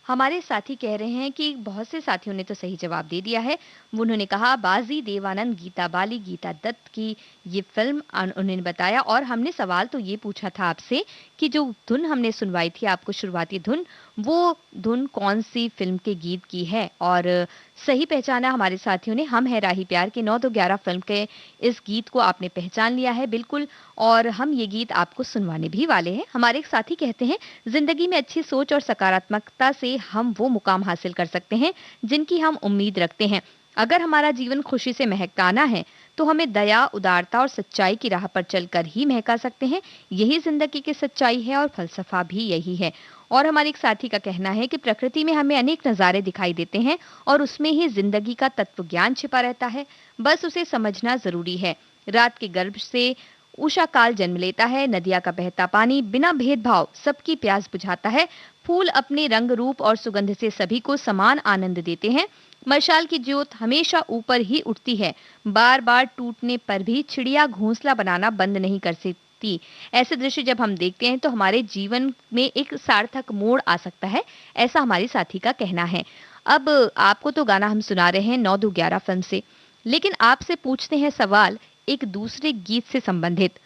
हमारे साथी कह रहे हैं कि बहुत से साथियों ने तो सही जवाब दे दिया है। उन्होंने कहा बाजी, देवानंद, गीता बाली, गीता दत्त की ये फिल्म उन्होंने बताया। और हमने सवाल तो ये पूछा था आपसे कि जो धुन हमने सुनवाई थी आपको, शुरुआती धुन, वो धुन कौन सी फिल्म के गीत की है। और सही पहचाना हमारे साथियों ने, हम है राही प्यार के 9-2-11 फिल्म के इस गीत को आपने पहचान लिया है बिल्कुल। और हम ये गीत आपको सुनवाने भी वाले हैं। हमारे एक साथी कहते हैं जिंदगी में अच्छी सोच और सकारात्मकता से हम वो मुकाम हासिल कर सकते हैं जिनकी हम उम्मीद रखते हैं। अगर हमारा जीवन खुशी से महकाना है तो हमें दया, उदारता और सच्चाई की राह पर चलकर ही महका सकते हैं। यही जिंदगी की सच्चाई है और फलसफा भी यही है। और हमारे एक साथी का कहना है कि प्रकृति में हमें अनेक नज़ारे दिखाई देते हैं और उसमें ही जिंदगी का तत्व ज्ञान छिपा रहता है, बस उसे समझना जरूरी है। रात के गर्भ से उषा काल जन्म लेता है, नदिया का बहता पानी बिना भेदभाव सबकी प्यास बुझाता है। फूल अपने रंग, रूप और सुगंध से सभी को समान आनंद देते हैं। मशाल की ज्योत हमेशा ऊपर ही उठती है, बार बार टूटने पर भी चिड़िया घोंसला बनाना बंद नहीं कर सकती। ऐसे दृश्य जब हम देखते हैं तो हमारे जीवन में एक सार्थक मोड़ आ सकता है, ऐसा हमारे साथी का कहना है। अब आपको तो गाना हम सुना रहे हैं 9-2-11 फिल्म से, लेकिन आपसे पूछते हैं सवाल एक दूसरे गीत से संबंधित।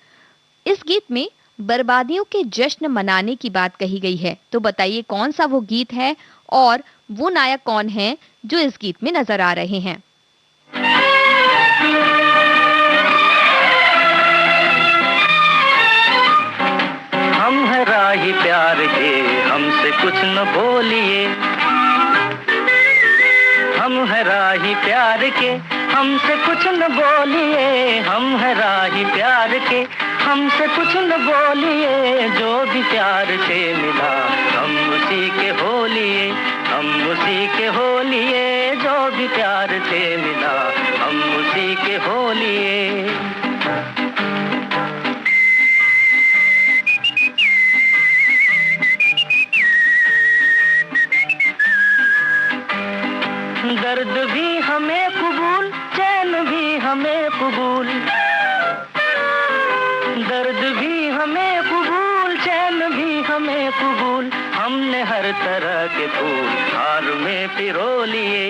इस गीत में बर्बादियों के जश्न मनाने की बात कही गई है, तो बताइए कौन सा वो गीत है और वो नायक कौन है जो इस गीत में नजर आ रहे हैं। हम है राही प्यार के, हमसे कुछ न बोलिए। हम है राही प्यार के, हमसे कुछ न बोलिए। हम है राही प्यार के, हमसे कुछ न बोलिए। जो भी प्यार से मिला हम उसी के हो लिए, हम उसी के हो लिए। जो भी प्यार से मिला हम उसी के हो लिए। दर्द भी हमें कबूल, चैन भी हमें कबूल। दर्द भी हमें कबूल, चैन भी हमें कबूल। हमने हर तरह के फूल हार में पिरो लिए।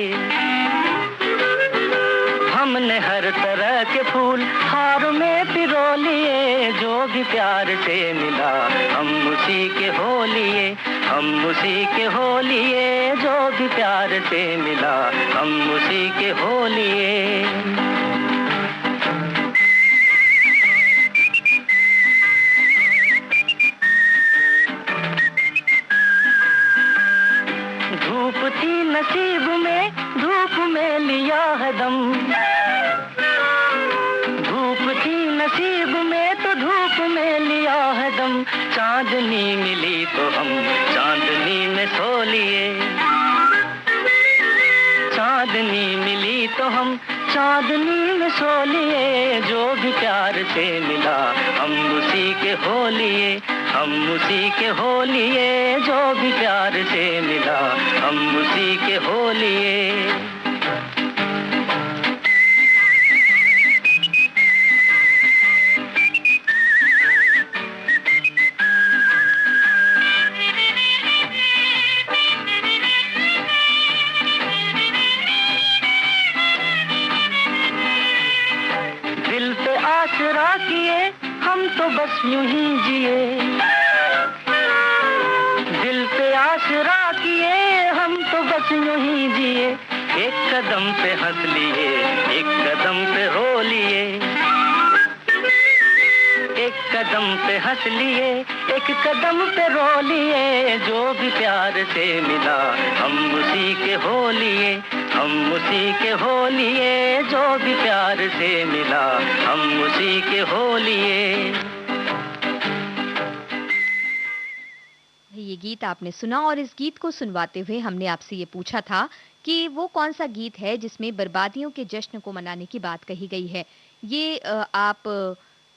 हमने हर तरह के फूल हार में पिरो लिए। जो भी प्यार से मिला हम उसी के हो लिए, हम उसी के हो लिए। जो भी प्यार से मिला हम उसी के हो लिए। धूप थी नसीब में, धूप में लिया है दम। धूप थी नसीब में तो धूप में लिया है दम। चांदनी मिली तो हम चांदनी में सो लिए। चांदनी मिली तो हम चांदनी में सो लिए। जो भी प्यार से मिला हम उसी के हो लिए, हम उसी के हो लिए। जो भी प्यार से मिला हम उसी के हो लिए। दिल पे आसरा किए हम तो बस यूं ही जिए। दिल पे आसरा किए हम तो बस यूं ही जिए। एक कदम पे हंस लिए, एक कदम पे रो लिए। एक कदम पे हंस लिए, एक कदम पे रो लिए। जो भी प्यार से मिला हम उसी के हो लिए, हम उसी के हो लिए। जो भी प्यार से मिला हम उसी के हो लिए। ये गीत आपने सुना और इस गीत को सुनवाते हुए हमने आपसे ये पूछा था कि वो कौन सा गीत है जिसमें बर्बादियों के जश्न को मनाने की बात कही गई है। ये आप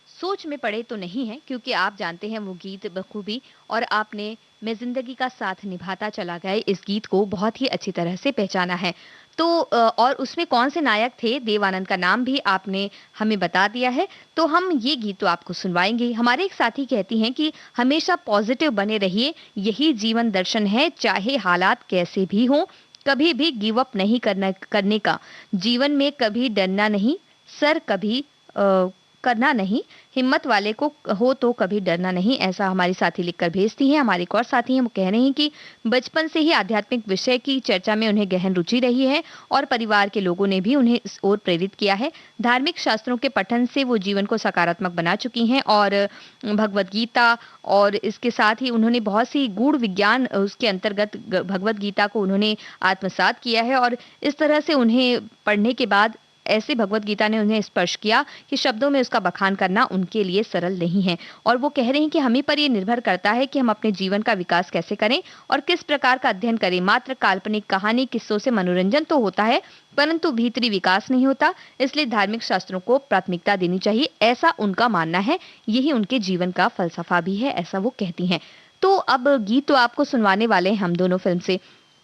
सोच में पड़े तो नहीं है क्योंकि आप जानते हैं वो गीत बखूबी और आपने मैं जिंदगी का साथ निभाता चला गया इस गीत को बहुत ही अच्छी तरह से पहचाना है। तो और उसमें कौन से नायक थे, देव आनंद का नाम भी आपने हमें बता दिया है। तो हम ये गीत तो आपको सुनवाएंगे। हमारे एक साथी कहती हैं कि हमेशा पॉजिटिव बने रहिए, यही जीवन दर्शन है, चाहे हालात कैसे भी हों, कभी भी गिव अप नहीं करने का, जीवन में कभी डरना नहीं, सर कभी करना नहीं, हिम्मत वाले को हो तो कभी डरना नहीं, ऐसा हमारी साथी लिखकर भेजती हैं। हमारे एक और साथी हैं, वो कह रहे हैं कि बचपन से ही आध्यात्मिक विषय की चर्चा में उन्हें गहन रुचि रही है और परिवार के लोगों ने भी उन्हें इस ओर प्रेरित किया है। धार्मिक शास्त्रों के पठन से वो जीवन को सकारात्मक बना चुकी हैं और भगवत गीता और इसके साथ ही उन्होंने बहुत सी गूढ़ विज्ञान उसके अंतर्गत भगवत गीता को उन्होंने आत्मसात किया है और इस तरह से उन्हें पढ़ने के बाद ऐसे भगवत गीता ने उन्हें स्पर्श किया कि शब्दों में उसका बखान करना उनके लिए सरल नहीं है। और वो कह रहे हैं कि हमें पर ये निर्भर करता है कि हम अपने जीवन का विकास कैसे करें और किस प्रकार का अध्ययन करें। मात्र काल्पनिक कहानी किस्सों से मनोरंजन तो होता है परंतु भीतरी विकास नहीं होता, इसलिए धार्मिक शास्त्रों को प्राथमिकता देनी चाहिए, ऐसा उनका मानना है। यही उनके जीवन का फलसफा भी है, ऐसा वो कहती हैं। तो अब गीत तो आपको सुनवाने वाले हैं हम दोनों फिल्म से,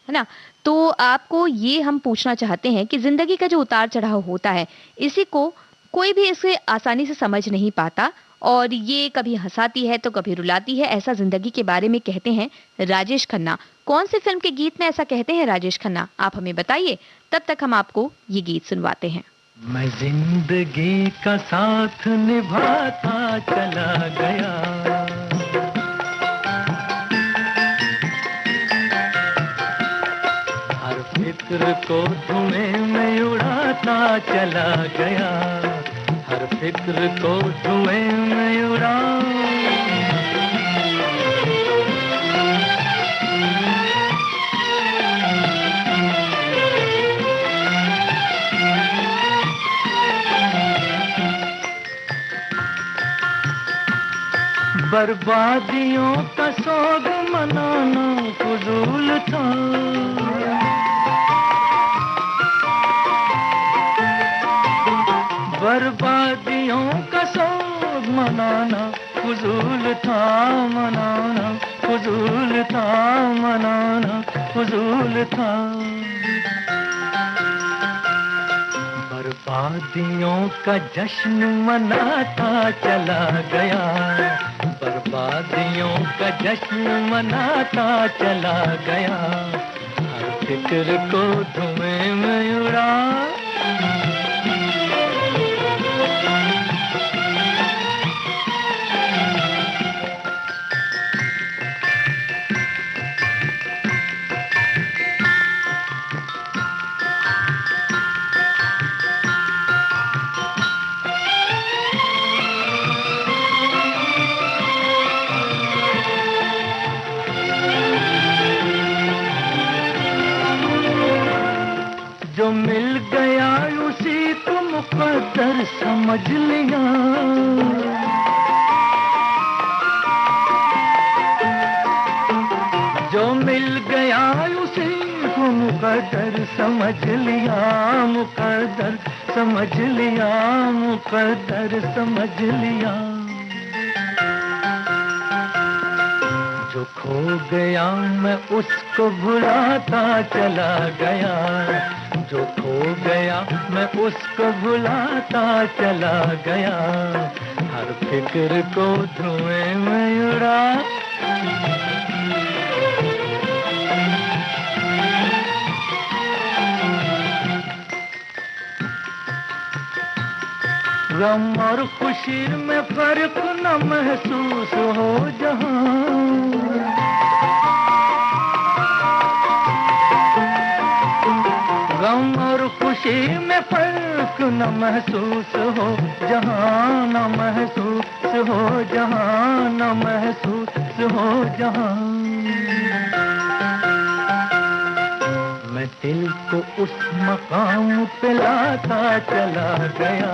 है ना। तो आपको ये हम पूछना चाहते हैं कि जिंदगी का जो उतार चढ़ाव होता है इसी को कोई भी इसे आसानी से समझ नहीं पाता और ये कभी हंसाती है तो कभी रुलाती है, ऐसा जिंदगी के बारे में कहते हैं राजेश खन्ना। कौन सी फिल्म के गीत में ऐसा कहते हैं राजेश खन्ना, आप हमें बताइए। तब तक हम आपको ये गीत सुनवाते हैं। मैं जिंदगी का साथ निभाता चला गया, फिक्र को धुएं में उड़ाता चला गया, हर फिक्र को धुएं में उड़ा। बर्बादियों का सोग मनाना फजूल था, बर्बादियों का सोग मनाना फजूल था, मनाना फजूल था, मनाना फजूल था। बर्बादियों का जश्न मनाता चला गया, बर्बादियों का जश्न मनाता चला गया, हर फिक्र को धुएं में उड़ा। जो मिल गया उसी को मुकद्दर समझ लिया, जो मिल गया उसी को मुकद्दर समझ लिया, मुकद्दर समझ लिया, मुकद्दर समझ लिया। जो खो गया मैं उसको भुलाता चला गया, जो खो गया मैं उसको भुलाता चला गया, हर फिक्र को धुएं में उड़ा। गम और खुशी में फर्क न महसूस हो जहां, गम और खुशी में फर्क न महसूस हो जहां, न महसूस हो जहां, न महसूस हो जहां। मैं दिल को उस मकाम पे लाता चला गया,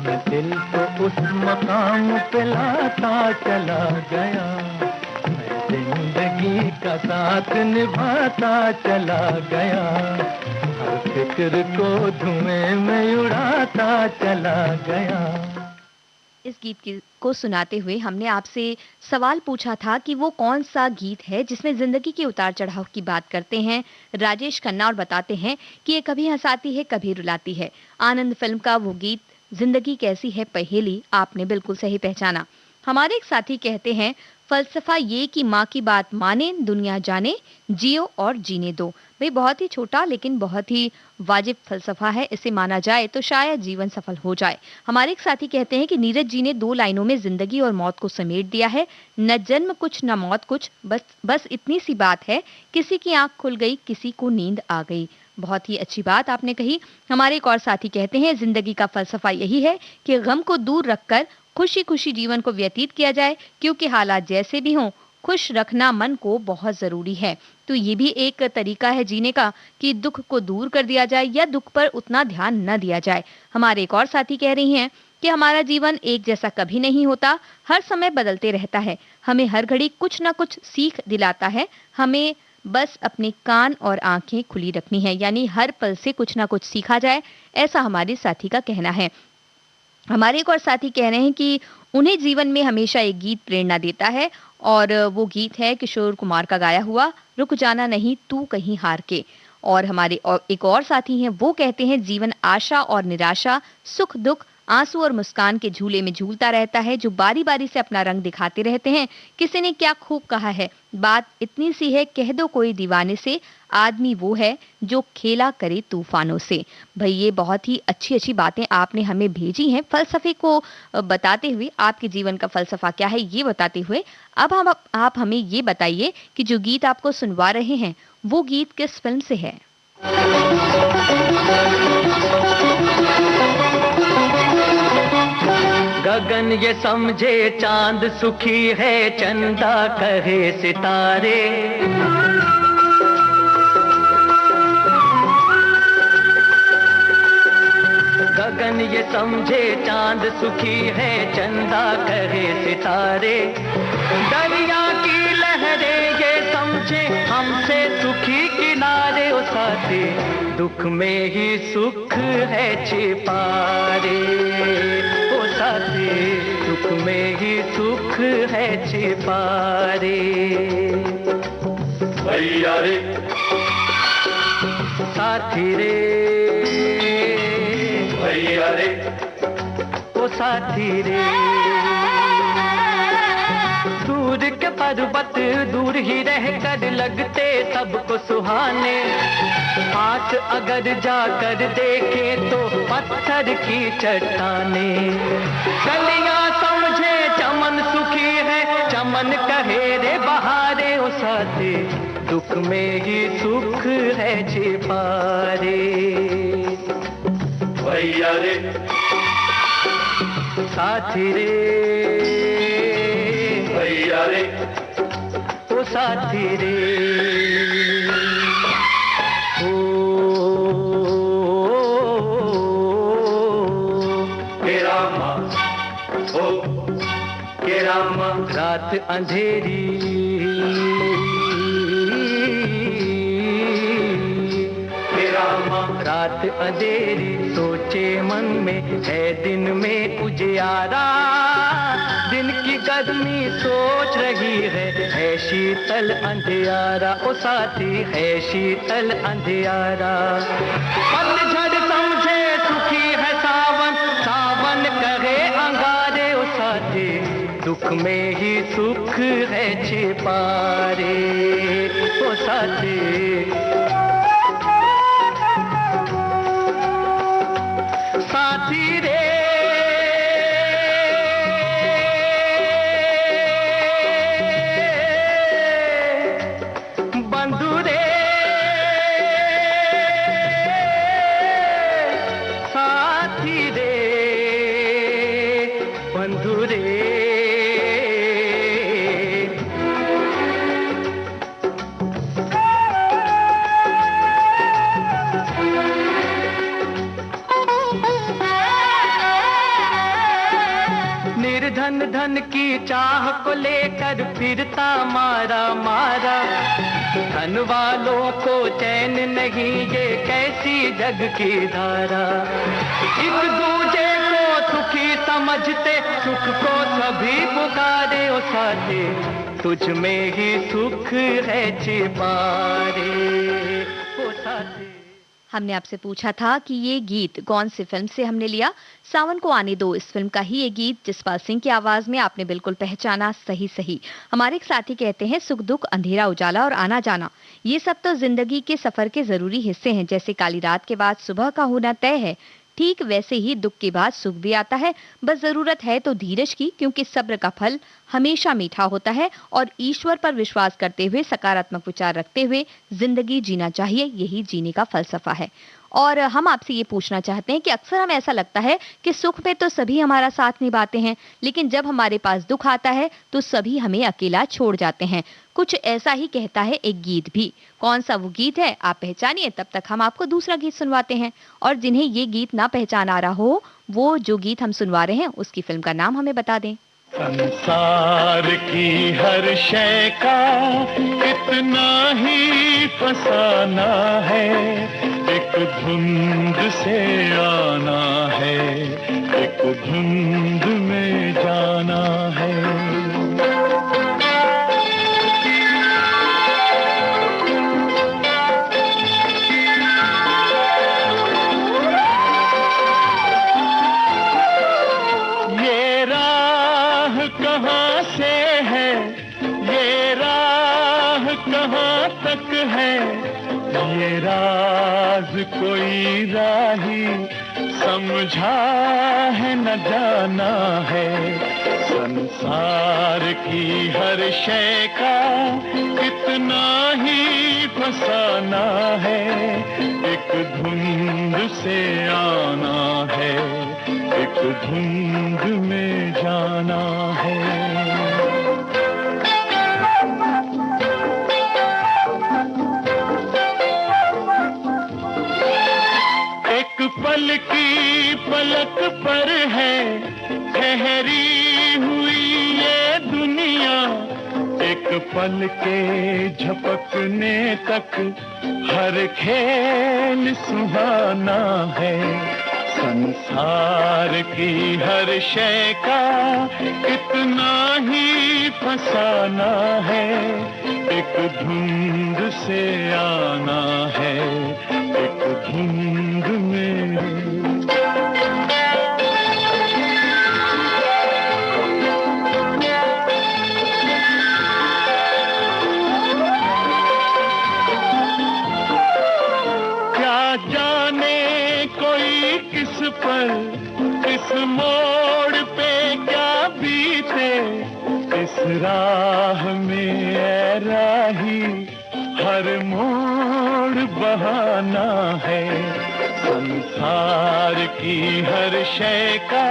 मैं दिल को उस मकाम पे लाता चला गया, मैं जिंदगी जिंदगी का साथ निभाता चला गया, हर फिक्र को धुएं में उड़ाता चला गया। इस गीत को सुनाते हुए हमने आपसे सवाल पूछा था कि वो कौन सा गीत है जिसमें जिंदगी के उतार चढ़ाव की बात करते हैं राजेश खन्ना और बताते हैं कि ये कभी हंसाती है कभी रुलाती है। आनंद फिल्म का वो गीत जिंदगी कैसी है पहेली आपने बिल्कुल सही पहचाना। हमारे एक साथी कहते हैं फलसफा ये कि माँ की बात माने दुनिया जाने जियो और जीने दो। भाई बहुत ही छोटा लेकिन बहुत ही वाजिब फलसफा है, इसे माना जाए तो शायद जीवन सफल हो जाए। हमारे एक साथी कहते हैं कि नीरज जी ने 2 लाइनों में जिंदगी और मौत को समेट दिया है। न जन्म कुछ न मौत कुछ, बस इतनी सी बात है, किसी की आंख खुल गई किसी को नींद आ गई। बहुत ही अच्छी बात आपने कही। हमारे एक और साथी कहते हैं जिंदगी का फलसफा यही है कि गम को दूर रखकर खुशी खुशी जीवन को व्यतीत किया जाए, क्योंकि हालात जैसे भी हों खुश रखना मन को बहुत जरूरी है। तो ये भी एक तरीका है जीने का कि दुख को दूर कर दिया जाए या दुख पर उतना ध्यान न दिया जाए। हमारे एक और साथी कह रही हैं कि हमारा जीवन एक जैसा कभी नहीं होता, हर समय बदलते रहता है, हमें हर घड़ी कुछ ना कुछ सीख दिलाता है, हमें बस अपने कान और आंखें खुली रखनी है, यानी हर पल से कुछ ना कुछ सीखा जाए, ऐसा हमारे साथी का कहना है। हमारे एक और साथी कह रहे हैं कि उन्हें जीवन में हमेशा एक गीत प्रेरणा देता है और वो गीत है किशोर कुमार का गाया हुआ रुक जाना नहीं तू कहीं हार के। और हमारे एक और साथी हैं वो कहते हैं जीवन आशा और निराशा, सुख दुख, आंसू और मुस्कान के झूले में झूलता रहता है, जो बारी बारी से अपना रंग दिखाते रहते हैं। किसी ने क्या खूब कहा है, बात इतनी सी है कह दो कोई दीवाने से, आदमी वो है जो खेला करे तूफानों से। भाई ये बहुत ही अच्छी अच्छी बातें आपने हमें भेजी हैं फलसफे को बताते हुए। आपके जीवन का फलसफा क्या है ये बताते हुए अब आप हमें ये बताइए कि जो गीत आपको सुनवा रहे हैं वो गीत किस फिल्म से है। गगन ये समझे चांद सुखी है, चंदा कहे सितारे। गगन ये समझे चांद सुखी है, चंदा कहे सितारे। दरिया की लहरें ये समझे हमसे सुखी किनारे। ओ साथी दुख में ही सुख है छिपा रे, ओ साथी दुख में ही सुख है छिपा रे। भैया रे साथी रे, भैया रे ओ साथी रे। दूर के पर्वत दूर ही रह कर लगते सबको सुहाने। हाथ अगर जाकर देखे तो पत्थर की चट्टाने। कलियां समझे चमन सुखी है, चमन कहे रे बहारे। ओ साथी दुख में ही सुख है छिपा रे। भैया रे साथी रे, भैया रे ओ साथी रे। रात अंधेरी रात अंधेरी सोचे मन में है दिन में उजियारा। दिन की गर्मी सोच रही है शीतल अंधियारा। ओ साथी है शीतल अंधियारा। पतझड़ समझे सुखी है सावन, सावन कहे अंगारे। ओ साथी दुख में ही सुख है छिपा रे। ओ साथी साथी रे बंधु रे साथी रे बंधु रे। धन धन की चाह को लेकर फिरता मारा मारा। धन वालों को चैन नहीं, ये कैसी जग की धारा। एक दूजे को सुखी समझते, सुख को सभी पुकारे। ओ साथी तुझ में ही सुख है छिपा रे। ओ साथी हमने आपसे पूछा था कि ये गीत कौन सी फिल्म से हमने लिया। सावन को आने दो इस फिल्म का ही ये गीत जसपाल सिंह की आवाज में आपने बिल्कुल पहचाना। सही। हमारे एक साथी कहते हैं सुख दुख अंधेरा उजाला और आना जाना ये सब तो जिंदगी के सफर के जरूरी हिस्से हैं। जैसे काली रात के बाद सुबह का होना तय है, ठीक वैसे ही दुख के बाद सुख भी आता है। बस जरूरत है तो धीरज की, क्योंकि सब्र का फल हमेशा मीठा होता है। और ईश्वर पर विश्वास करते हुए सकारात्मक विचार रखते हुए जिंदगी जीना चाहिए, यही जीने का फलसफा है। और हम आपसे ये पूछना चाहते हैं कि अक्सर हमें ऐसा लगता है कि सुख में तो सभी हमारा साथ निभाते हैं, लेकिन जब हमारे पास दुख आता है तो सभी हमें अकेला छोड़ जाते हैं। कुछ ऐसा ही कहता है एक गीत भी। कौन सा वो गीत है आप पहचानिए, तब तक हम आपको दूसरा गीत सुनवाते हैं। और जिन्हें ये गीत ना पहचान आ रहा हो, वो जो गीत हम सुनवा रहे हैं उसकी फिल्म का नाम हमें बता दें। संसार की हर शय का कितना ही फसाना है, एक धुंध से आना है, एक धुंध में जाना है। कहाँ से है ये राह, कहाँ तक है ये राज, कोई राही समझा है न जाना है। संसार की हर शय का कितना ही फसाना है, एक धुंध से आना है, एक धुंध में जाना है। एक पल की पलक पर है ठहरी हुई ये दुनिया, एक पल के झपकने तक हर खेल सुहाना है। संसार की हर शय का कितना ही फसाना है, एक धुंध से आना है, एक धुंध में। पर इस मोड़ पे क्या बीते, इस राह में ऐ राही हर मोड़ बहाना है। संसार की हर शय का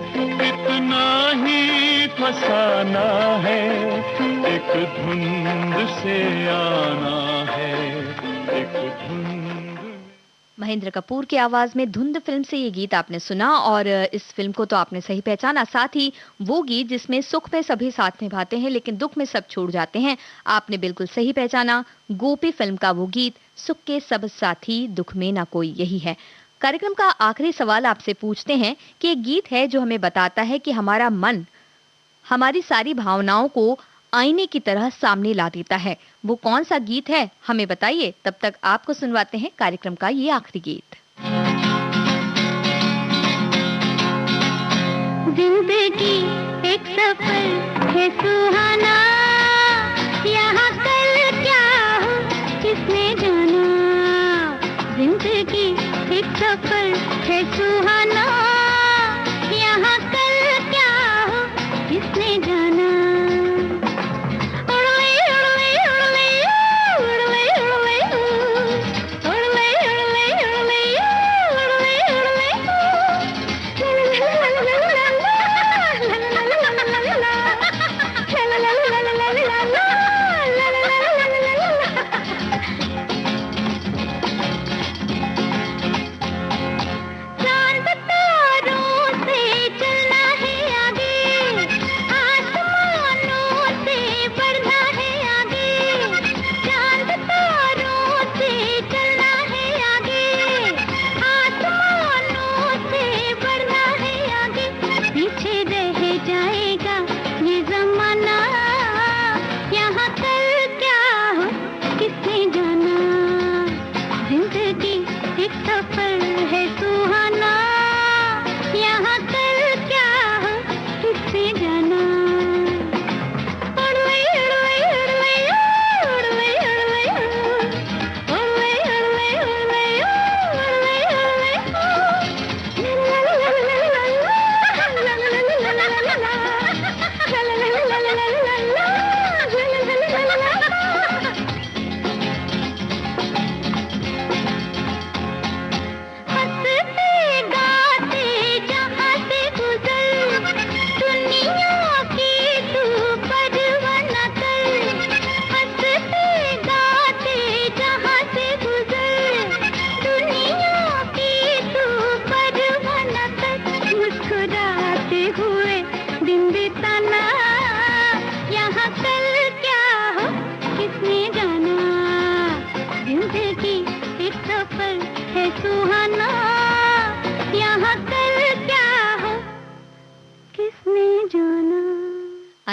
कितना ही फसाना है, एक धुंध से आना है, एक धुंध। महेंद्र कपूर की आवाज में धुंध फिल्म से ये गीत आपने सुना। और इस फिल्म को तो आपने सही पहचाना, साथ ही वो गीत जिसमें सुख में सभी साथ निभाते हैं लेकिन दुख में सब छोड़ जाते हैं, आपने बिल्कुल सही पहचाना। गोपी फिल्म का वो गीत, सुख के सब साथी दुख में ना कोई, यही है। कार्यक्रम का आखिरी सवाल आपसे पूछते हैं कि एक गीत है जो हमें बताता है कि हमारा मन हमारी सारी भावनाओं को आईने की तरह सामने ला देता है। वो कौन सा गीत है हमें बताइए, तब तक आपको सुनवाते हैं कार्यक्रम का ये आखिरी गीत। जिंदगी एक सफर है सुहाना, यहाँ कल क्या हो किसने जाना। जिंदगी एक सफर है सुहाना, यहाँ कल क्या हो किसने जाना।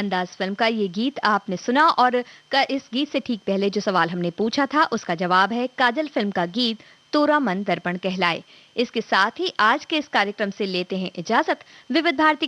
अंदाज फिल्म का ये गीत आपने सुना और इस गीत से ठीक पहले जो सवाल हमने पूछा था उसका जवाब है काजल फिल्म का गीत तोरा मन दर्पण कहलाए। इसके साथ ही आज के इस कार्यक्रम से लेते हैं इजाजत। विविध भारती